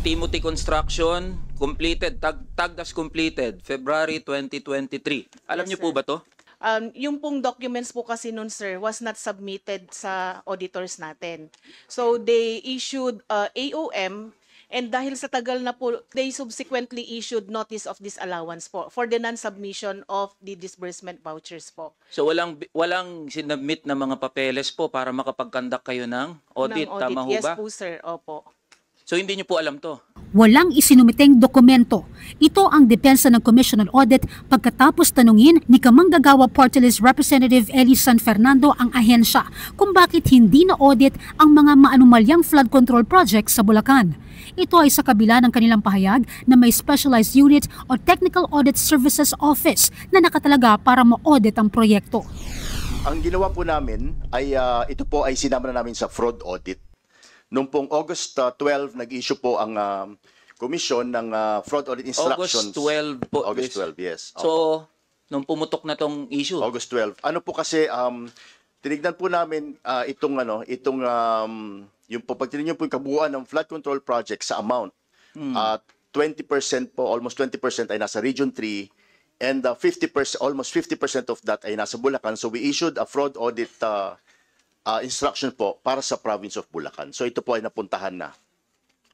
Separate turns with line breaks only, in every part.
Timothy Construction, completed, tag as completed, February 2023. Alam niyo po ba to?
Yung pong documents po kasi nun, sir, was not submitted sa auditors natin. So they issued AOM, and dahil sa tagal na po, they subsequently issued notice of disallowance po for the non-submission of the disbursement vouchers po.
So walang sinubmit na mga papeles po para makapag-conduct kayo ng audit, tama ho
Yes
ba?
po, sir. Opo.
So hindi niyo po alam to?
Walang isinumiteng dokumento. Ito ang depensa ng Commission on Audit pagkatapos tanungin ni Kamanggagawa Party List Representative Eli San Fernando ang ahensya kung bakit hindi na-audit ang mga maanumalyang flood control projects sa Bulacan. Ito ay sa kabila ng kanilang pahayag na may specialized unit o Technical Audit Services Office na nakatalaga para ma-audit ang proyekto.
Ang ginawa po namin ay ito po ay sinama na namin sa fraud audit. Noong pong August 12, nag-issue po ang commission ng fraud audit instructions.
August 12 po.
August 12, yes.
So, nung pumutok na tong issue.
August 12. Ano po kasi, tinignan po namin yung pag tinignan po yung kabuuan ng flood control project sa amount. 20% po, almost 20% ay nasa Region 3, and 50%, almost 50% of that ay nasa Bulacan. So we issued a fraud audit instruction po para sa province of Bulacan. So ito po ay napuntahan na.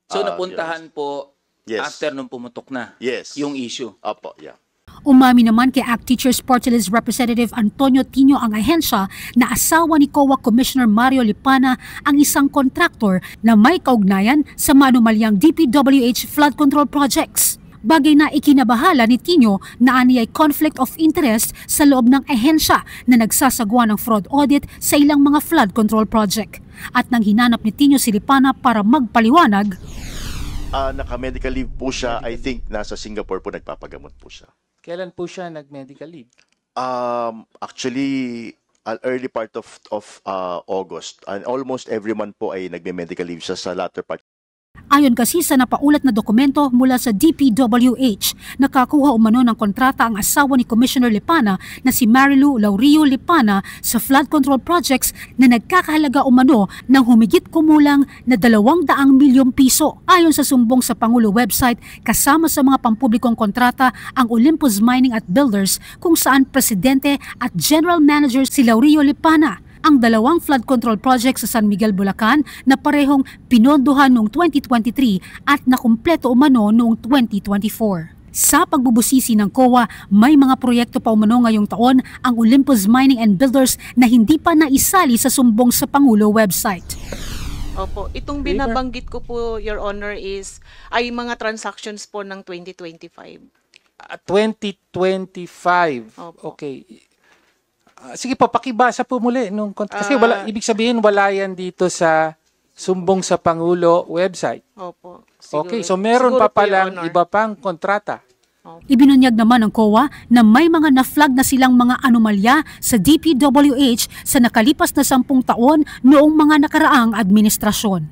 So napuntahan po
Yes.
after nung pumutok na
Yes.
yung issue.
Opo, yeah.
Umami naman kay ACT Teachers Party List Representative Antonio Tino ang ahensya na asawa ni COA Commissioner Mario Lipana ang isang kontraktor na may kaugnayan sa maanumalyang DPWH flood control projects. Bagay na ikinabahala ni Tino na ani ay conflict of interest sa loob ng ahensya na nagsasagawa ng fraud audit sa ilang mga flood control project. At nang hinanap ni Tino si Lipana para magpaliwanag,
Naka-medical leave po siya. I think nasa Singapore po nagpapagamot po siya.
Kailan po siya nag-medical leave?
Actually, early part of August. And almost every month po ay nagme-medical leave siya sa latter part.
ayon kasi sa napaulat na dokumento mula sa DPWH, nakakuha umano ng kontrata ang asawa ni Commissioner Lipana na si Marilu Laurio Lipana sa flood control projects na nagkakahalaga umano ng humigit kumulang na 200 milyong piso. Ayon sa sumbong sa Pangulo website, kasama sa mga pampublikong kontrata ang Olympus Mining at Builders kung saan presidente at general manager si Laurio Lipana. Ang dalawang flood control project sa San Miguel, Bulacan na parehong pinondohan noong 2023 at nakumpleto umano noong 2024. Sa pagbubusisi ng COA, may mga proyekto pa umano ngayong taon ang Olympus Mining and Builders na hindi pa naisali sa sumbong sa Pangulo website.
Opo, itong binabanggit ko po, Your Honor, ay mga transactions po ng 2025.
2025.
Opo.
Okay. Sige po, pakibasa po muli. Kasi ibig sabihin wala yan dito sa sumbong sa Pangulo website.
Opo.
Okay, so meron pa
Siguro po, Your
palang
Honor.
iba pang kontrata.
Ibinunyag naman ng COA na may mga na-flag na silang mga anomalya sa DPWH sa nakalipas na 10 taon noong mga nakaraang administrasyon.